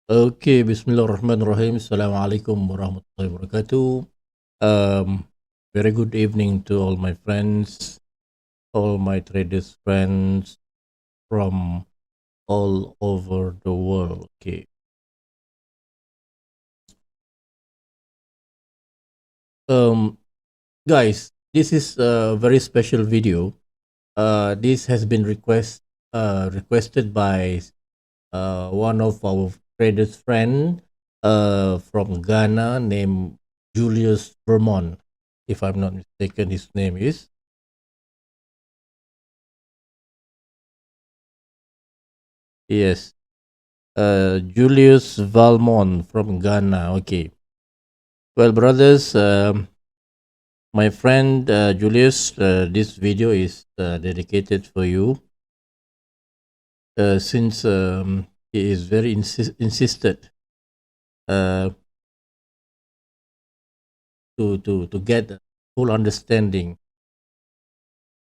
Okay, Bismillahirrahmanirrahim. Assalamualaikum warahmatullahi wabarakatuh. Um, Very good evening to all my friends, all my traders friends from all over the world. Okay, um, guys, this is a very special video. This has been requested by one of our traders friend from Ghana named Julius Vermont. If I'm not mistaken, his name is. Yes. Julius Valmont from Ghana. Okay. Well, brothers, my friend Julius, this video is dedicated for you since he is very insisted uh, to get a full understanding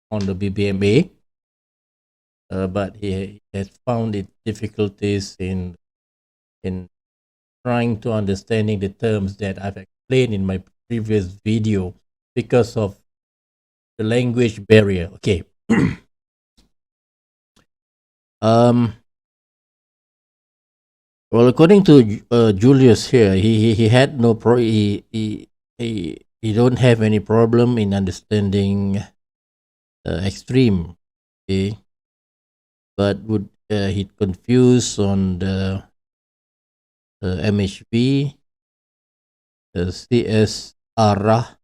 on the BBMA, but he has found it difficulties in trying to understanding the terms that I've explained in my previous video because of the language barrier. Okay. um. Well, according to Julius here, he had no he don't have any problem in understanding extreme. Okay, but would he confuse on the MHV, the CS arah,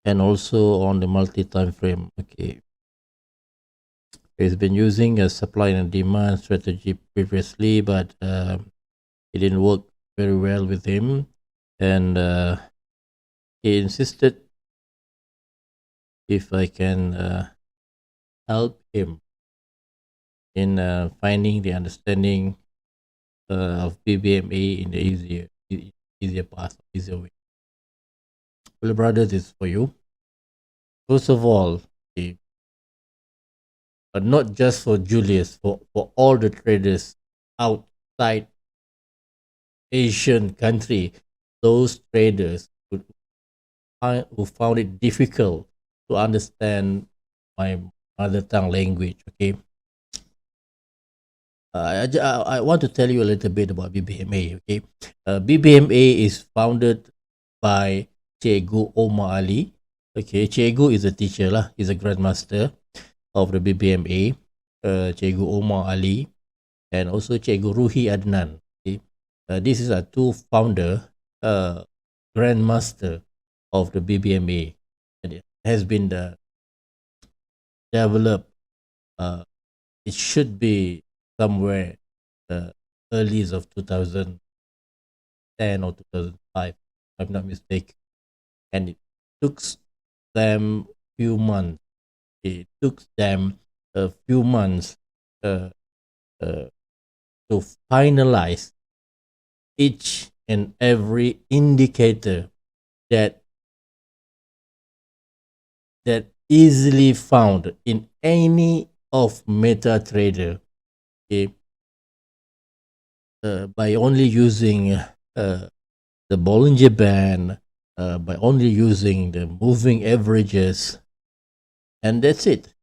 and also on the multi time frame. Okay, he's been using a supply and demand strategy previously, but it didn't work very well with him, and he insisted if I can help him in finding the understanding of BBMA in the easier path, easier way. Well, brother, this is for you. First of all, okay, but not just for Julius, for all the traders outside Asian country, those traders who found it difficult to understand my mother tongue language. Okay, I want to tell you a little bit about BBMA. Okay, BBMA is founded by Cikgu Omar Ali. Okay, Cikgu is a teacher lah. He's a grandmaster of the BBMA. Cikgu Omar Ali and also Cikgu Ruhi Adnan. Okay, this is a two founder, grandmaster of the BBMA, and it has been developed. It should be somewhere early of 2010 or 2005, if I'm not mistaken. And it took them few months. It took them a few months uh, to finalize each and every indicator that easily found in any of MetaTrader. Okay, by only using the Bollinger Band, by only using the moving averages, and that's it.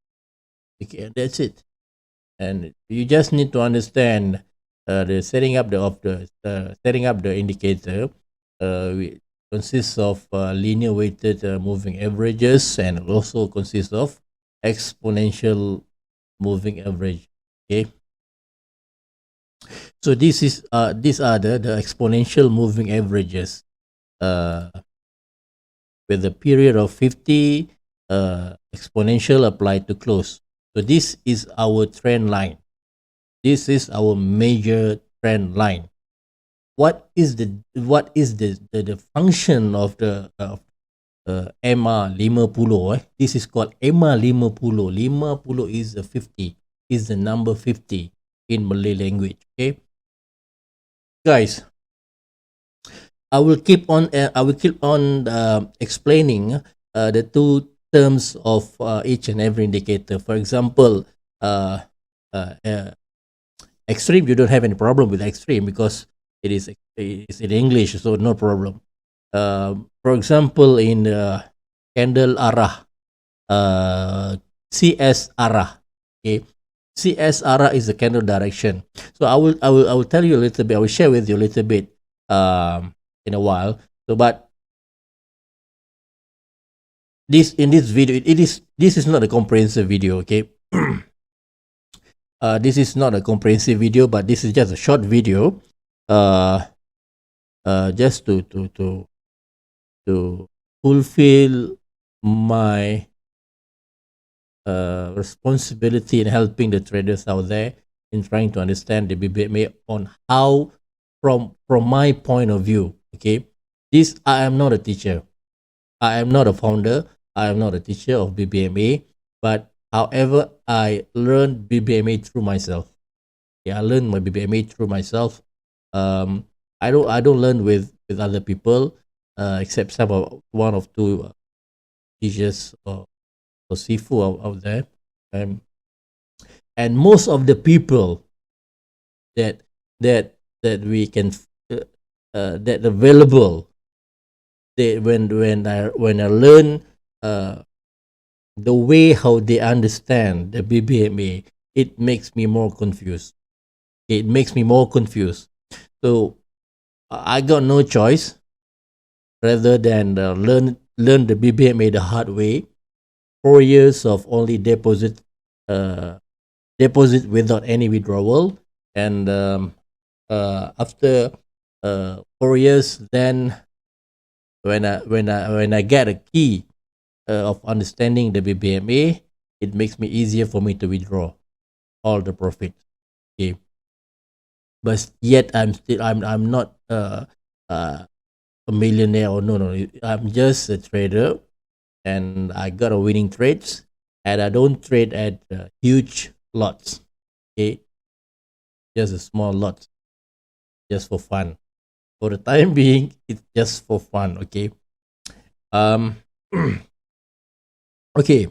Okay, that's it. And you just need to understand the setting up the indicator. It consists of linear weighted moving averages, and also consists of exponential moving average. Okay. So these are the exponential moving averages with a period of 50 exponential applied to close. So this is our trend line. This is our major trend line. What is the function of the Bbma 50? This is called Bbma 50. 50 is the 50, is the number 50 in Malay language. Okay, guys, I will keep on explaining the two terms of each and every indicator. For example, uh, extreme, you don't have any problem with extreme because it's in English, so no problem. For example, in candle arah, CS arah. Okay, CS arah is the candle direction. So I will tell you a little bit. I will share with you a little bit in a while. So, but this in this video, this is not a comprehensive video. Okay, this is not a comprehensive video, but this is just a short video. Uh, just to fulfill my responsibility in helping the traders out there in trying to understand the BBMA on how, from my point of view. Okay, this, I am not a teacher, I am not a founder, I am not a teacher of BBMA, but however, I learned BBMA through myself. Yeah, I learned my BBMA through myself. Um, I don't learn with other people, except some of one of two teachers or Sifu out there, and most of the people that that we can that available, they when I learn the way how they understand the BBMA, it makes me more confused. It makes me more confused. So I got no choice rather than learn the BBMA the hard way. 4 years of only uh, deposit without any withdrawal, and after 4 years, then when I get a key of understanding the BBMA, it makes me easier for me to withdraw all the profit. Okay, but yet I'm not a millionaire, or no, I'm just a trader, and I got a winning trades, and I don't trade at huge lots. Okay, just a small lot, just for fun. For the time being, it's just for fun. Okay. Um. Okay.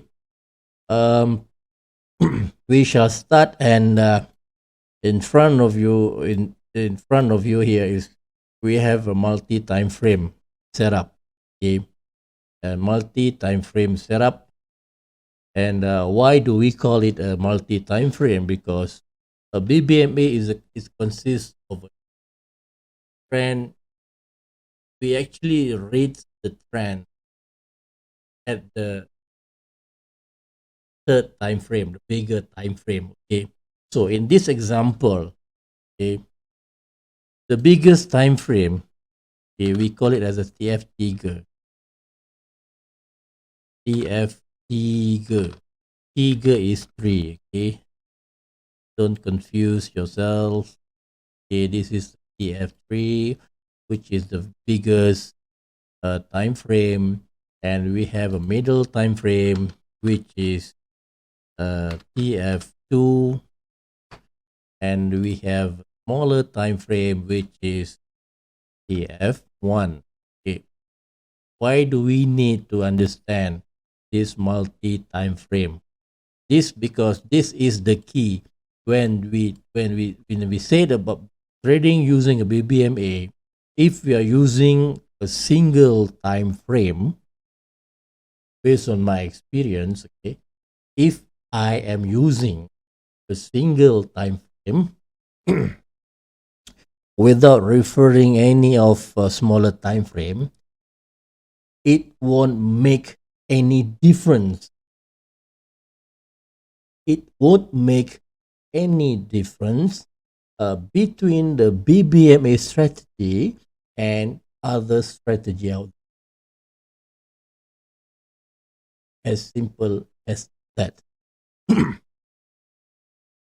Um. We shall start, and in front of you, in front of you here is, we have a multi time frame setup. Okay. A multi time frame setup. And why do we call it a multi time frame? Because a BBMA is consists of a trend. We actually read the trend at the third time frame, the bigger time frame. Okay. So in this example, okay, the biggest time frame, okay, we call it as a TF Tiger. TF Tiger. Tiger is 3. Okay. Don't confuse yourself. Okay, this is TF3, which is the biggest time frame, and we have a middle time frame, which is TF2, and we have smaller time frame, which is TF1. Okay. Why do we need to understand this multi time frame? This, because this is the key when we said about trading using a BBMA. If we are using a single time frame, based on my experience, okay, if I am using a single time frame without referring any of a smaller time frame, it won't make any difference. It won't make any difference between the BBMA strategy and other strategy out there. As simple as that.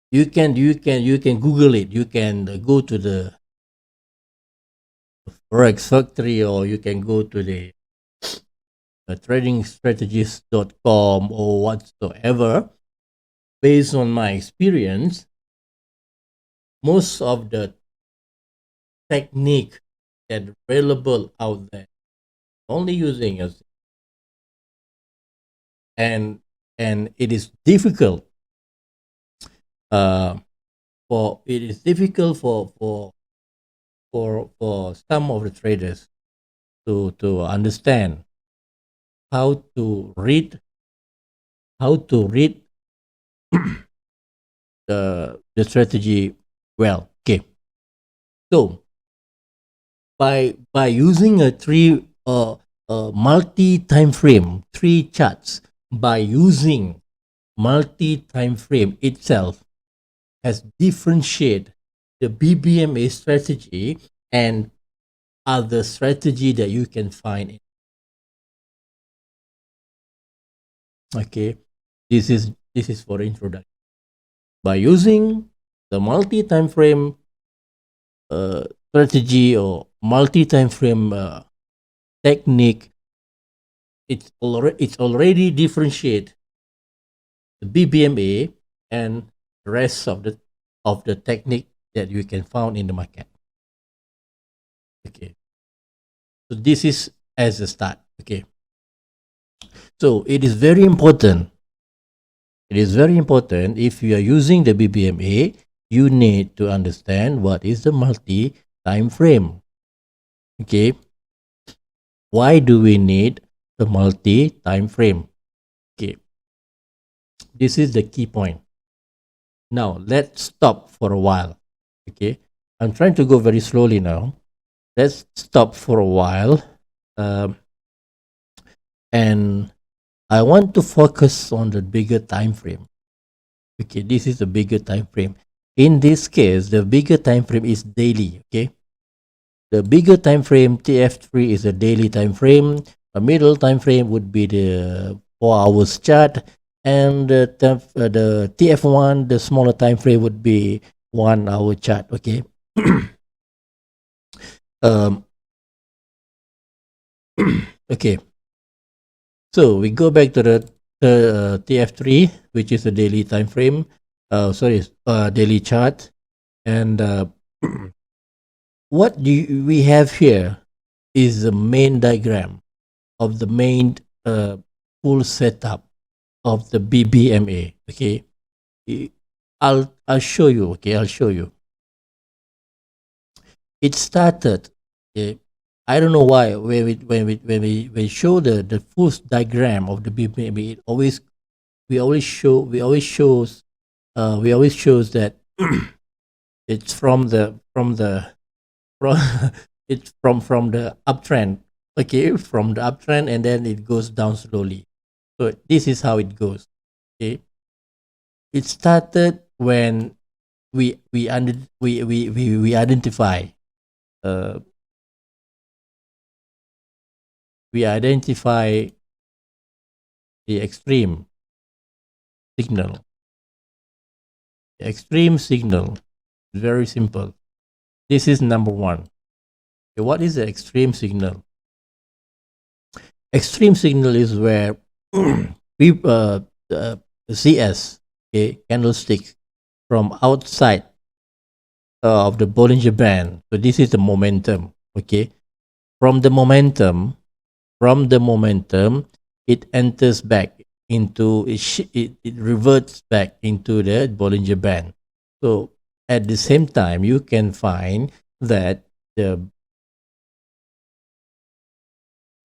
You can Google it. You can go to the Forex Factory, or you can go to the tradingstrategist.com or whatsoever. Based on my experience, most of the technique that available out there only using us, and it is difficult uh, for for some of the traders to understand how to read the strategy well. Okay, so by using a multi time frame, three charts, by using multi time frame itself has differentiated the BBMA strategy and other strategy that you can find. Okay, this is for introduction. By using the multi time frame strategy or multi time frame technique, it's already differentiate the BBMA and the rest of the technique that you can find in the market. Okay, so this is as a start. Okay, so it is very important. It is very important if you are using the BBMA, you need to understand what is the multi time frame. Okay, why do we need the multi time frame? Okay, this is the key point. Now let's stop for a while. Okay, I'm trying to go very slowly now. Let's stop for a while, and I want to focus on the bigger time frame. Okay, this is the bigger time frame. In this case, the bigger time frame is daily. Okay, the bigger time frame TF3 is a daily time frame. A middle time frame would be the 4 hours chart, and the TF1, the smaller time frame would be 1 hour chart. Okay. um, okay. So we go back to the TF3, which is a daily time frame. Daily chart, and what we have here is the main diagram of the main full setup of the BBMA. Okay, I'll show you. Okay, I'll show you. It started. Okay, I don't know why when we show the full diagram of the BBMA, we always shows that it's from the it's from the uptrend. Okay, from the uptrend, and then it goes down slowly. So this is how it goes. Okay, it started when we identify uh, we identify the extreme signal. The extreme signal is very simple. This is number one. Okay, what is the extreme signal? Extreme signal is where we the CS, okay, candlestick from outside of the Bollinger Band. So this is the momentum. Okay, from the momentum, it enters back into it reverts back into the Bollinger Band. So at the same time, you can find that the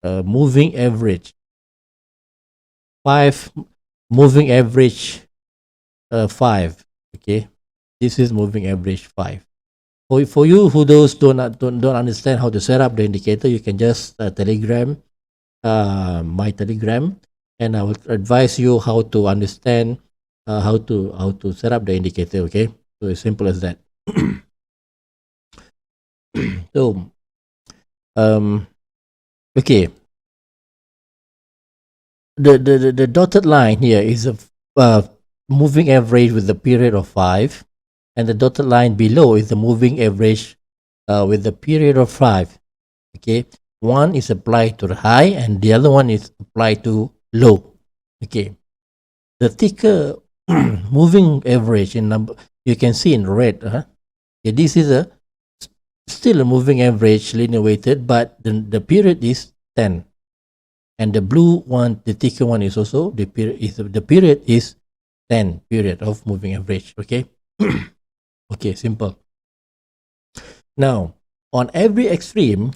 moving average 5 moving average 5. Okay, this is moving average 5. For you who don't understand how to set up the indicator, you can just telegram my telegram, and I will advise you how to understand how to set up the indicator. Okay, so as simple as that. So okay, the dotted line here is a moving average with the period of 5, and the dotted line below is the moving average with the period of 5. Okay, one is applied to the high and the other one is applied to low. Okay, the thicker moving average in number you can see in red. Okay, this is still a moving average linear weighted, but the period is 10. And the blue one, the thicker one, is also the period is 10 period of moving average. Okay. Okay, simple. Now On every extreme,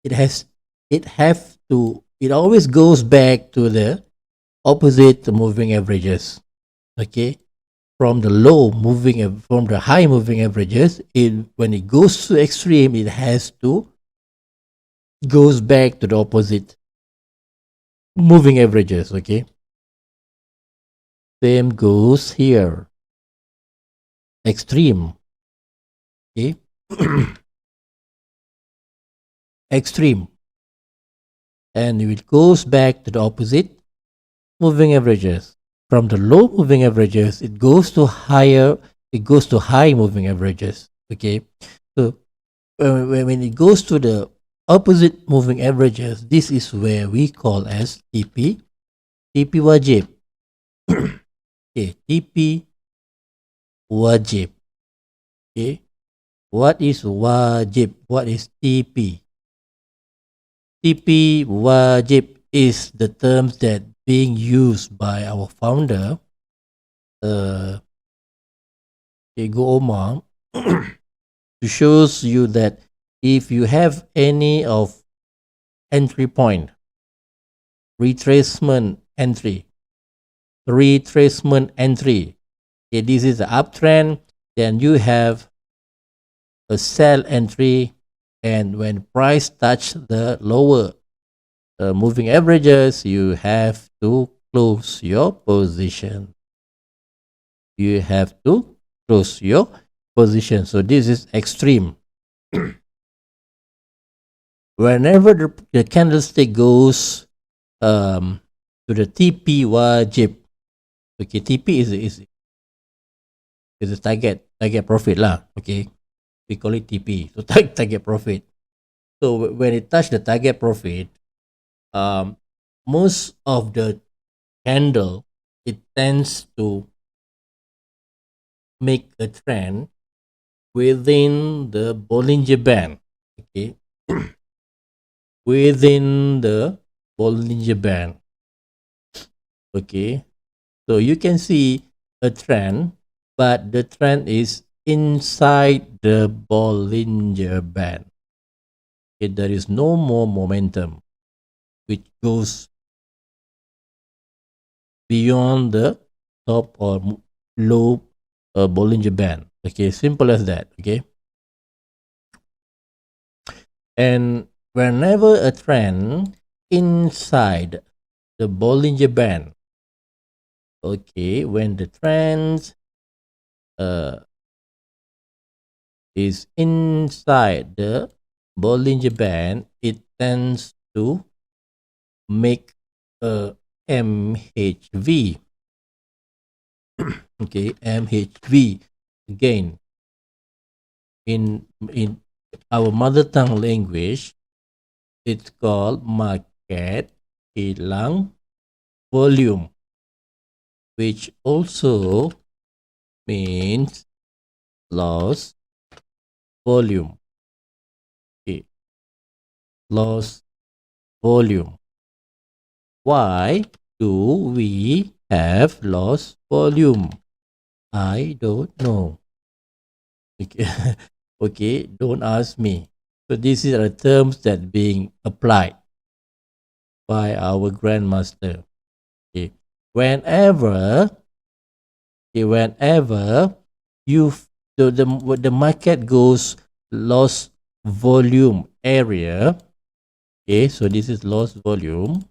it has it always goes back to the opposite moving averages. Okay, from the from the high moving averages, when it goes to extreme, it has to goes back to the opposite moving averages. Okay, same goes here. Extreme. Okay, extreme, and it goes back to the opposite moving averages. From the low moving averages, it goes to higher. It goes to high moving averages. Okay, so when it goes to the opposite moving averages, this is where we call as TP wajib. Okay, TP wajib. Okay, what is wajib? What is TP? TP wajib is the terms that being used by our founder, Bbma, to shows you that if you have any of entry point, retracement entry, okay, this is the uptrend, then you have a sell entry, and when price touch the lower moving averages, you have to close your position. You have to close your position. So this is extreme. Whenever the candlestick goes to the TP wajib, okay, TP is a target profit lah. Okay, we call it TP. So target profit. So when it touch the target profit, most of the candle, it tends to make a trend within the Bollinger Band. Okay, within the Bollinger Band. Okay, so you can see a trend, but the trend is inside the Bollinger Band. Okay, there is no more momentum which goes beyond the top or low Bollinger Band. Okay, simple as that. Okay, and whenever a trend inside the Bollinger Band, okay, when the trend is inside the Bollinger Band, it tends to make a MHV. Okay, MHV. Again, in our mother tongue language, it's called market hilang volume, which also means loss volume. Okay, loss volume. Why do we have loss volume? I don't know. Okay, okay, don't ask me. So these are the terms that being applied by our grandmaster. Okay, whenever you the market goes loss volume area. Okay, so this is loss volume.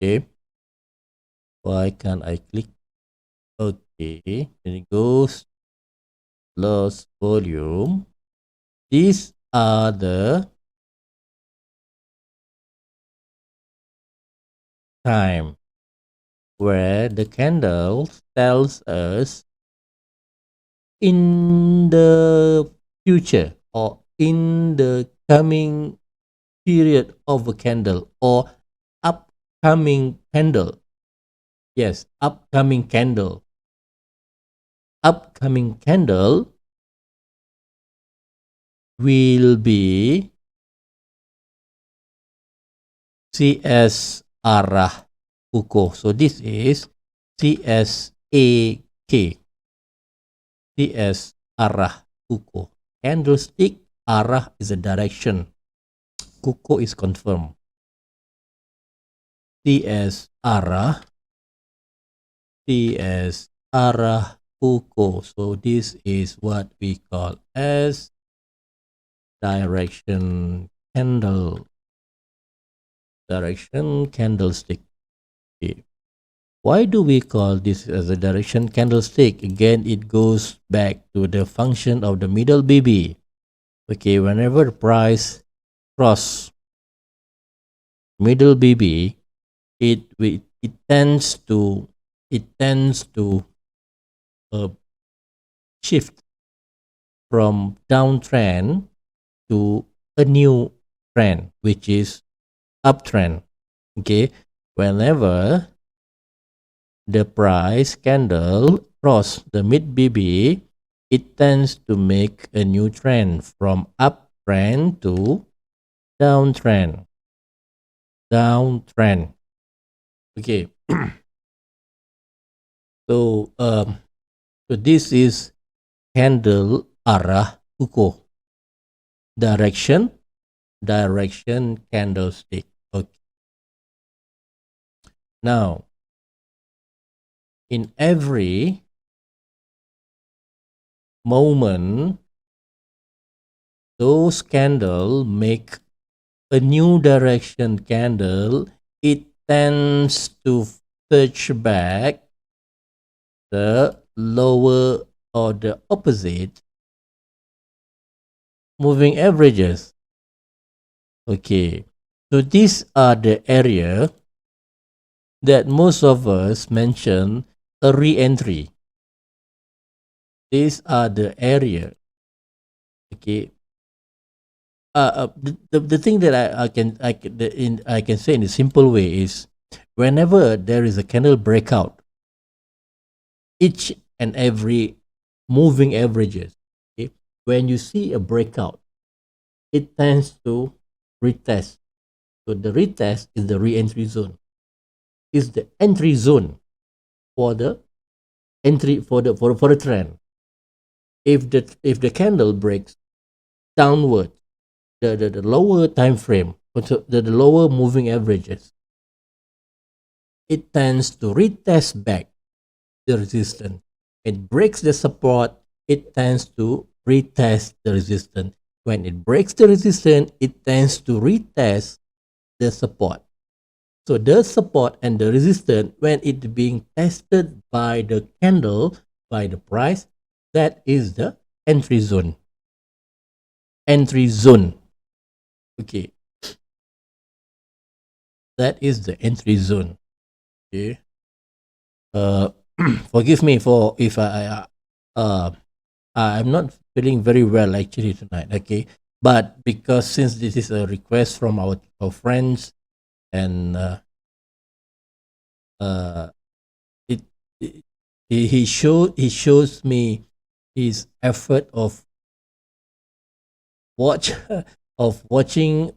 Okay, why can't I click? Okay, then it goes loss volume. These are the time where the candle tells us in the future or in the coming period of a candle or upcoming candle. Yes, upcoming candle. Upcoming candle will be CS arah kukuh. So this is CSAK. TS arah kuko. Candlestick arah is a direction. Kuko is confirmed. TS arah kuko. So this is what we call as direction candlestick. Okay. Why do we call this as a direction candlestick? Again, it goes back to the function of the middle BB. Okay, whenever the price cross middle BB, it tends to uh, shift from downtrend to a new trend, which is uptrend. Okay, whenever the price candle cross the mid BB, it tends to make a new trend from uptrend to downtrend. Okay. So this is candle arah kuko. Direction candlestick. Okay. Now, in every moment, those candle make a new direction candle. It tends to search back the lower or the opposite moving averages. Okay, so these are the area that most of us mention a re-entry. These are the area. Okay. The thing that I can say in a simple way is whenever there is a candle breakout, each and every moving averages. Okay, when you see a breakout, it tends to retest. So the retest is the re-entry zone. Is the entry zone for the entry for the trend. If the candle breaks downward, the lower time frame, the lower moving averages, it tends to retest back the resistance. It breaks the support, it tends to retest the resistance. When it breaks the resistance, it tends to retest the support. So the support and the resistance, when it being tested by the candle, by the price, that is the entry zone. Entry zone. Okay. That is the entry zone. Okay. Forgive me for if I'm not feeling very well actually tonight. Okay, but because since this is a request from our friends and uh, it, it he shows me his effort of watch of watching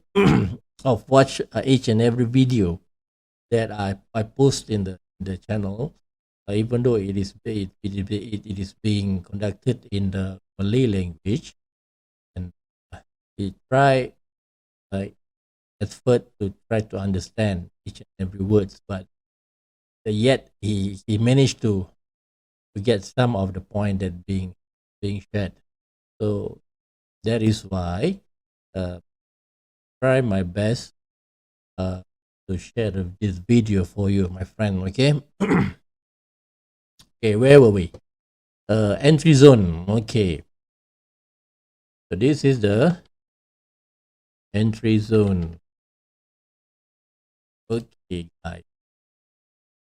of watch each and every video that I post in the channel, even though it is being conducted in the Malay language, and he try effort to try to understand each and every words, but yet he managed to get some of the point that being shared. So that is why try my best to share this video for you, my friend. Okay. Okay, where were we? Entry zone. Okay, so this is the entry zone. Okay, guys,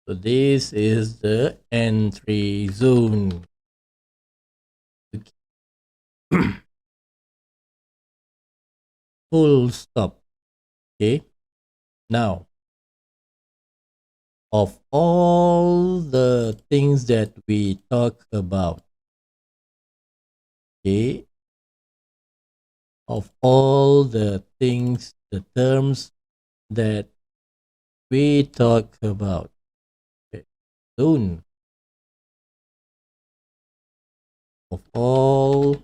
so this is the entry zone. Okay. Full stop. Okay, now of all the things that we talk about, okay, of all the things, the terms that we talk about, okay, zone. of all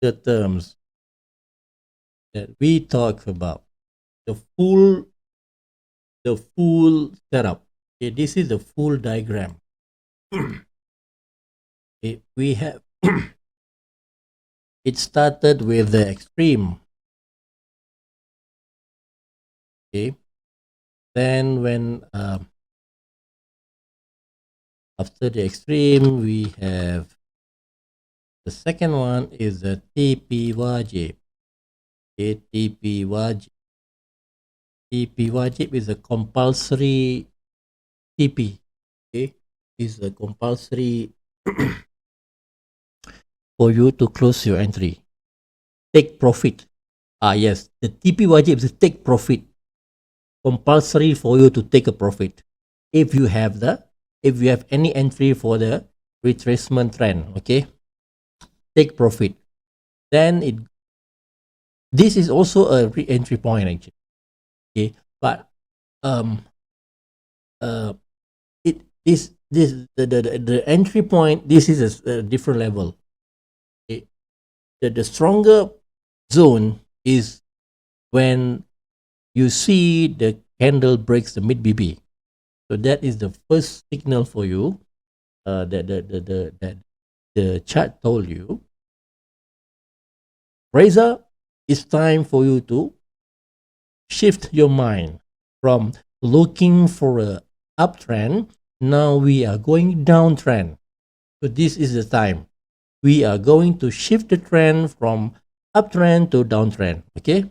the terms that we talk about, the full setup. Okay, this is the full diagram. Okay, we have it started with the extreme. Okay, then when after the extreme, we have the second one is the TP wajib. Okay, TP wajib. TP wajib is a compulsory TP. Okay, is a compulsory for you to close your entry. Take profit. Yes, the TP wajib is to take profit. Compulsory for you to take a profit. If you have any entry for the retracement trend, okay, take profit. Then this is also a re-entry point actually. Okay, but it is the entry point. This is a different level. Okay, the stronger zone is when you see the candle breaks the mid BB. So that is the first signal for you. That the chart told you. Razor, it's time for you to shift your mind from looking for a uptrend. Now we are going downtrend. So this is the time. We are going to shift the trend from uptrend to downtrend. Okay.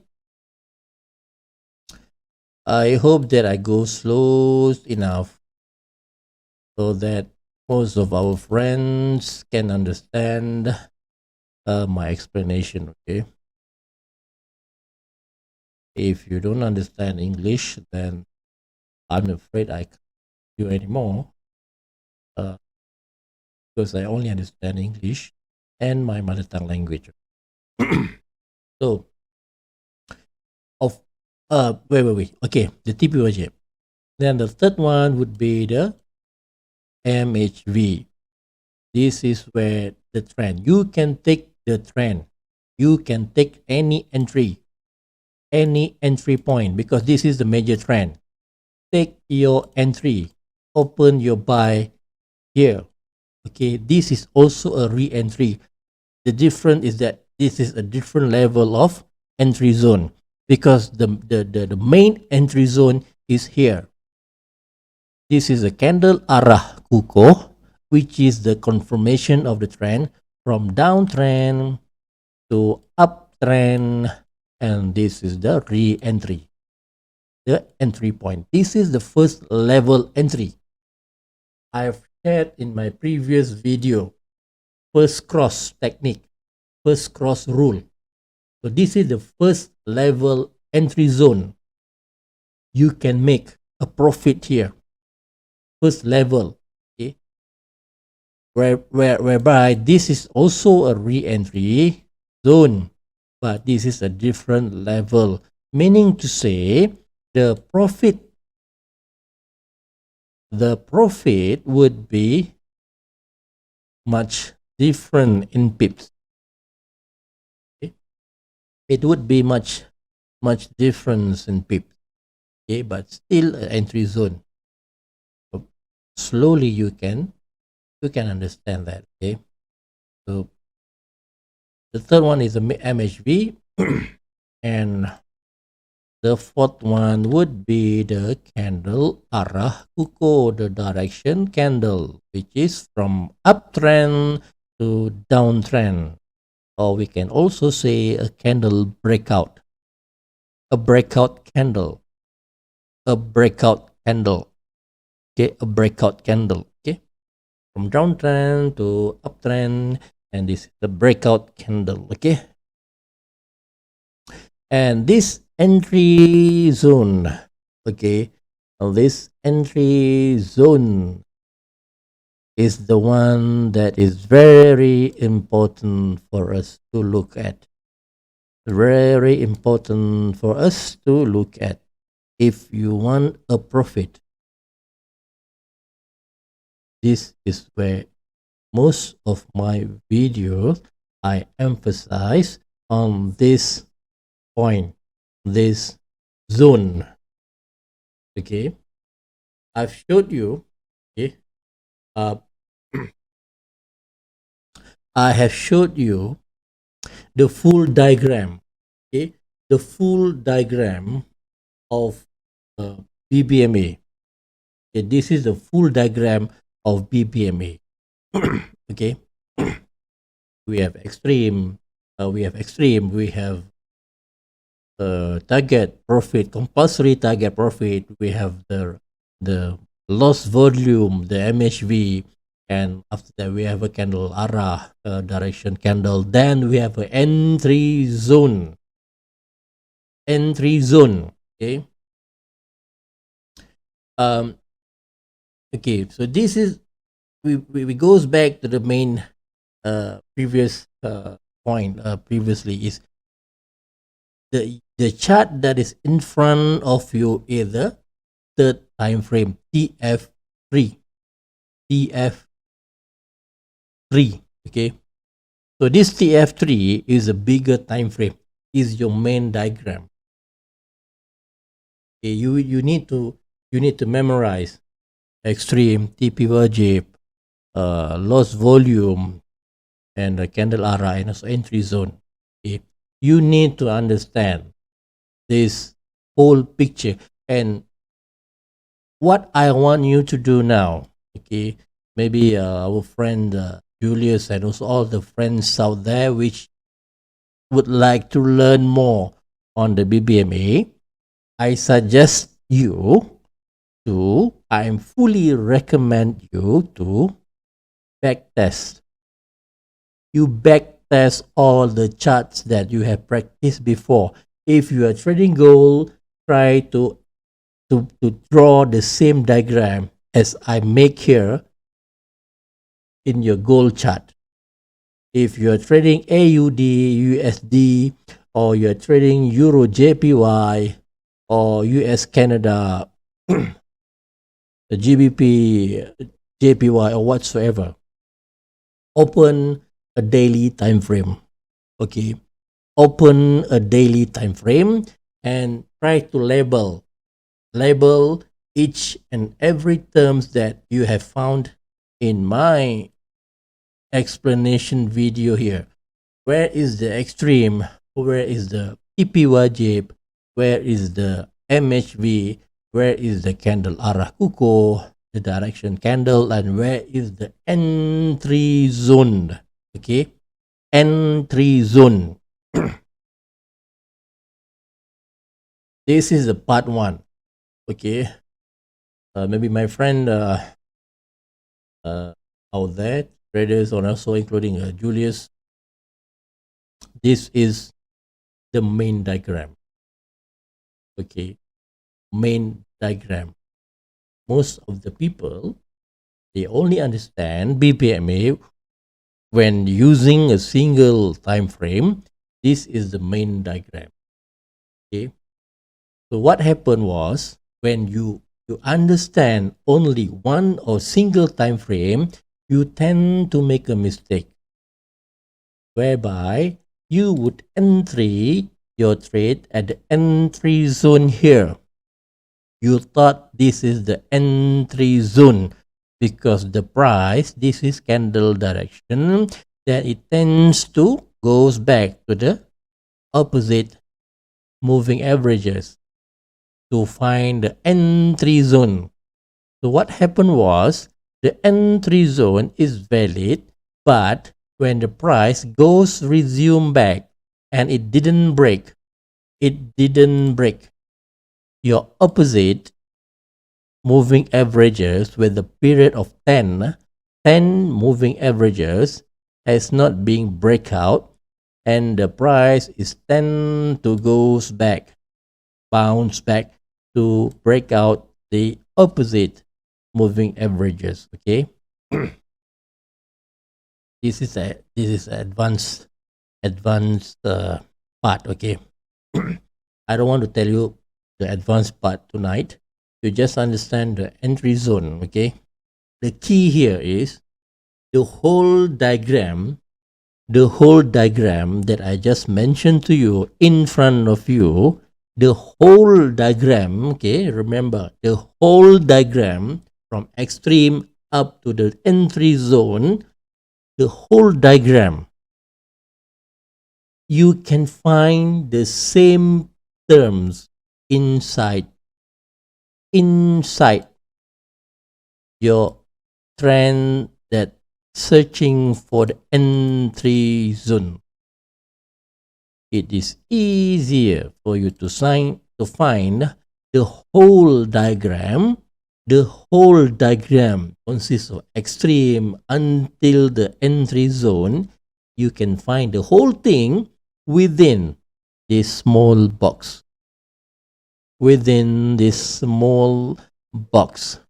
I hope that I go slow enough so that most of our friends can understand my explanation. Okay. If you don't understand English, then I'm afraid I can't do anymore because I only understand English and my mother tongue language. So, wait. Okay, the TP wajib. Then the third one would be the MHV. This is where the trend. You can take the trend. You can take any entry point because this is the major trend. Take your entry. Open your buy here. Okay, this is also a re-entry. The difference is that this is a different level of entry zone because the main entry zone is here. This is a candle arah kuko, which is the confirmation of the trend from downtrend to uptrend, and this is the re-entry, the entry point. This is the first level entry. I've shared in my previous video, first cross technique, first cross rule. So this is the first level entry zone. You can make a profit here. First level, okay, whereby this is also a re-entry zone, but this is a different level, meaning to say the profit would be much different in pips. Okay? It would be much difference in pips, okay, but still an entry zone. So slowly you can understand that. Okay, so the third one is the MHV, and the fourth one would be the candle arah kuko, the direction candle, which is from uptrend to downtrend. Or we can also say a candle breakout, a breakout candle, a breakout candle. Okay, a breakout candle. Okay, from downtrend to uptrend, and this is the breakout candle. Okay, and this entry zone, okay, this entry zone is the one that is very important for us to look at. Very important for us to look at. If you want a profit, this is where most of my videos, I emphasize on this point, this zone. Okay, I've showed you. Okay, uh, I have showed you the full diagram. Okay, the full diagram of BBMA. Okay, this is the full diagram of BBMA. Okay, we have extreme, we have target profit, compulsory target profit. We have the loss volume, the MHV, and after that we have a candle arah direction candle. Then we have an entry zone. Entry zone. Okay. Um. Okay. So this is we goes back to the main previous point previously is the chart that is in front of you is the third time frame TF3. TF3. Okay. So this TF3 is a bigger time frame, is your main diagram. Okay, you need to memorize extreme, TP wajib, loss volume, and the candle arah, and also entry zone. Okay. You need to understand this whole picture. And what I want you to do now, okay, maybe our friend Julius and also all the friends out there which would like to learn more on the BBMA, I suggest you to, I fully recommend you to backtest. You backtest all the charts that you have practiced before. If you are trading gold, try to draw the same diagram as I make here in your gold chart. If you are trading AUD, USD, or you are trading Euro JPY, or US Canada, the GBP, JPY, or whatsoever, open a daily time frame. Okay, open a daily time frame and try to label each and every terms that you have found in my explanation video here. Where is the extreme? Where is the TP wajib? Where is the MHV? Where is the candle arah kuku, the direction candle, and where is the entry zone? Okay, entry zone. This is the part one. Okay, maybe my friend out there, traders, and also including Julius, this is the main diagram. Okay, main diagram. Most of the people, they only understand BPMA when using a single time frame. This is the main diagram. Okay, so what happened was when you understand only one or single time frame, you tend to make a mistake whereby you would entry your trade at the entry zone here. You thought this is the entry zone because the price, this is candle direction, then it tends to goes back to the opposite moving averages to find the entry zone. So what happened was the entry zone is valid, but when the price goes resume back and it didn't break your opposite moving averages with the period of 10 moving averages has not been breakout, and the price is tend to goes back, bounce back to break out the opposite moving averages. Okay. This is advanced part. Okay. I don't want to tell you the advanced part tonight. You just understand the entry zone. Okay. The key here is the whole diagram, that I just mentioned to you in front of you, the whole diagram, okay, remember the whole diagram from extreme up to the entry zone, the whole diagram, you can find the same terms inside inside your trend that searching for the entry zone. It is easier for you to find the whole diagram. The whole diagram consists of extreme until the entry zone. You can find the whole thing within this small box. Within this small box.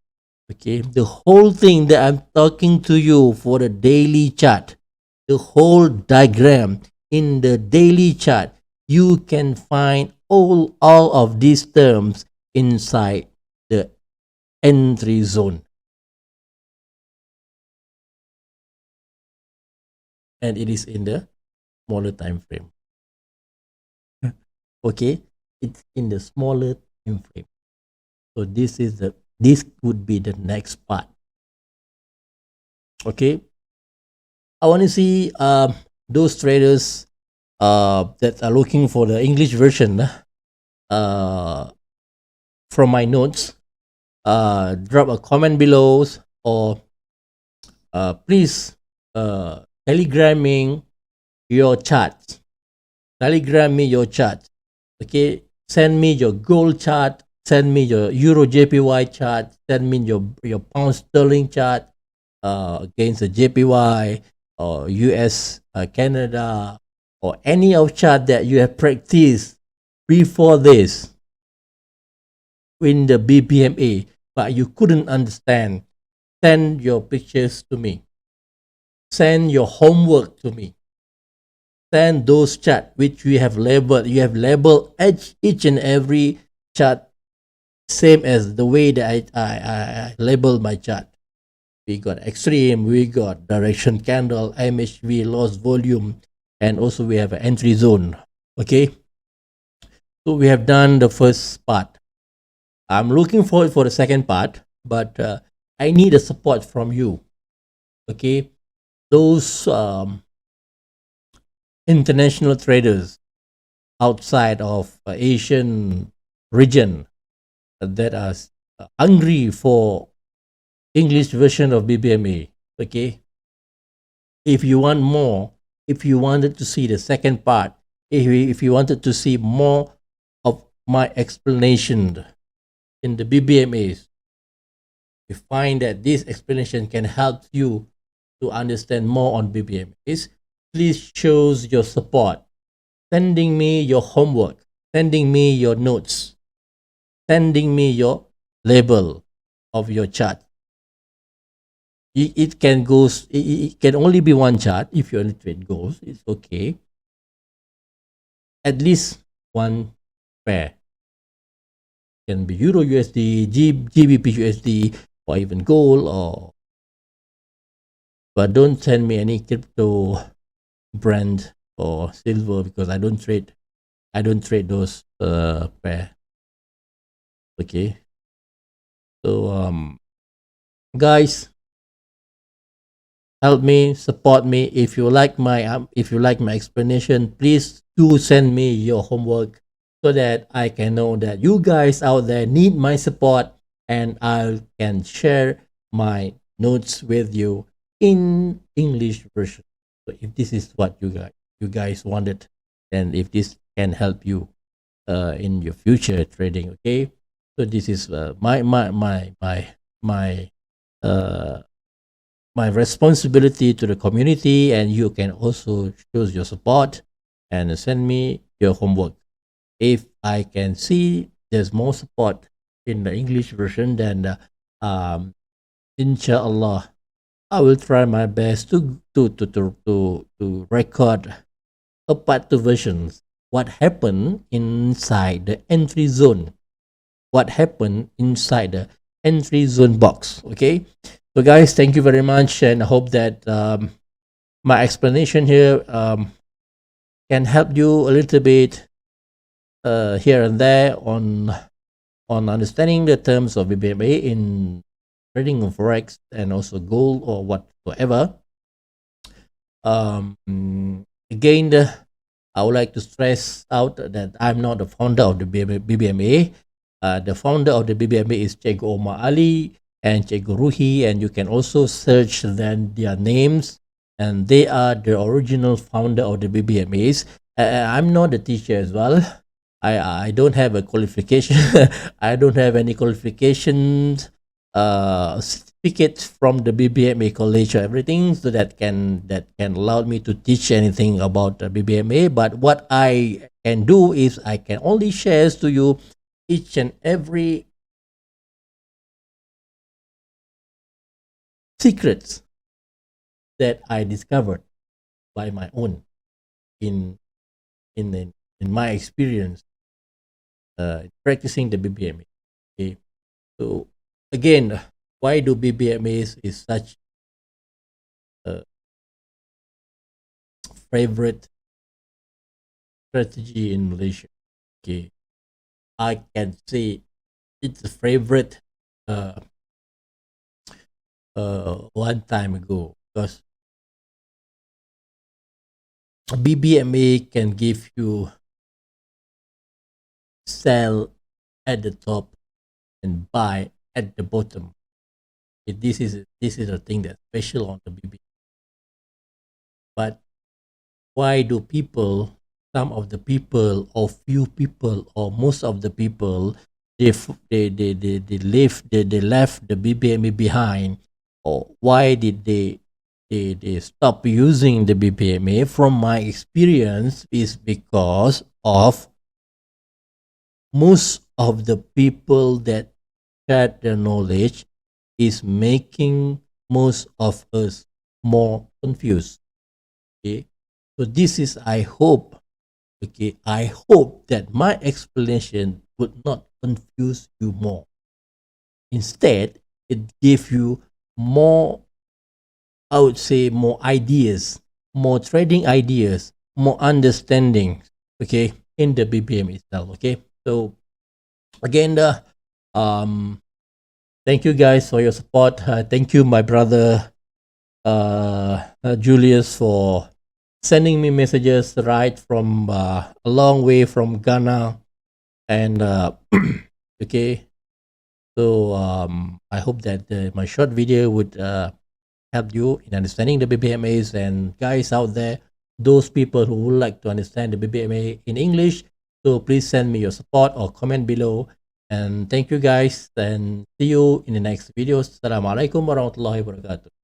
Okay, the whole thing that I'm talking to you for the daily chart, the whole diagram in the daily chart, you can find all of these terms inside the entry zone. And it is in the smaller time frame. Okay, it's in the smaller time frame. So this would be the next part. Okay, I want to see those traders that are looking for the English version from my notes. Drop a comment below, or please telegramming your chart. Telegram me your chart. Okay, send me your gold chart. Send me your Euro JPY chart. Send me your pound sterling chart against the JPY or US Canada, or any of chart that you have practiced before this in the Bbma, but you couldn't understand. Send your pictures to me. Send your homework to me. Send those chart which we have labeled. You have labeled each and every chart same as the way that I labeled my chart. We got extreme, we got direction candle, MHV, loss volume, and also we have an entry zone. Okay, so we have done the first part. I'm looking forward for the second part, but I need a support from you. Okay, those international traders outside of Asian region that are hungry for English version of Bbma. Okay, if you want more, if you wanted to see the second part, if you wanted to see more of my explanation in the Bbmas, you find that this explanation can help you to understand more on Bbmas, please show your support, sending me your homework, sending me your notes, sending me your label of your chart. It can go. It can only be one chart. If you only trade goals, it's okay. At least one pair. Can be Euro USD, GBP USD, or even gold. Or but don't send me any crypto brand or silver, because I don't trade. I don't trade those pair. Okay. So guys, help me, support me. If you like my explanation, please do send me your homework so that I can know that you guys out there need my support, and I can share my notes with you in English version. So if this is what you guys wanted, and if this can help you in your future trading, okay. So this is my responsibility to the community, and you can also choose your support and send me your homework. If I can see there's more support in the English version, then inshallah, I will try my best to record a part 2 versions. What happened inside the entry zone? What happened inside the entry zone box? Okay. So guys, thank you very much, and I hope that my explanation here can help you a little bit here and there on understanding the terms of BBMA in trading of forex and also gold or whatsoever. Again, I would like to stress out that I'm not the founder of the BBMA. The founder of the BBMA is Cik Omar Ali and Cik Ruhi, and you can also search then their names, and they are the original founder of the BBMAs. I'm not a teacher as well. I don't have a qualification. I don't have any qualifications certificates from the BBMA college or everything, so that can allow me to teach anything about the BBMA. But what I can do is I can only share to you each and every secrets that I discovered by my own in in my experience practicing the BBMA. Okay, so again, why do BBMAs is such a favorite strategy in Malaysia? Okay, I can say it's a favorite one time ago, because BBMA can give you sell at the top and buy at the bottom. Okay, this is a thing that's special on the BBMA. But why do people, some of the people, or few people, or most of the people, they left the BBMA behind, or why did they stop using the BBMA? From my experience, is because of most of the people that share their knowledge is making most of us more confused. Okay, so this is, I hope, okay, I hope that my explanation would not confuse you more. Instead, it give you more, I would say, more ideas, more trading ideas, more understanding, okay, in the BBM itself. Okay, so again, um, thank you guys for your support. Thank you, my brother Julius, for sending me messages right from a long way from Ghana, and okay. So I hope that my short video would help you in understanding the BBMAs. And guys out there, those people who would like to understand the BBMA in English, so please send me your support or comment below. And thank you guys, and see you in the next video. Assalamualaikum warahmatullahi wabarakatuh.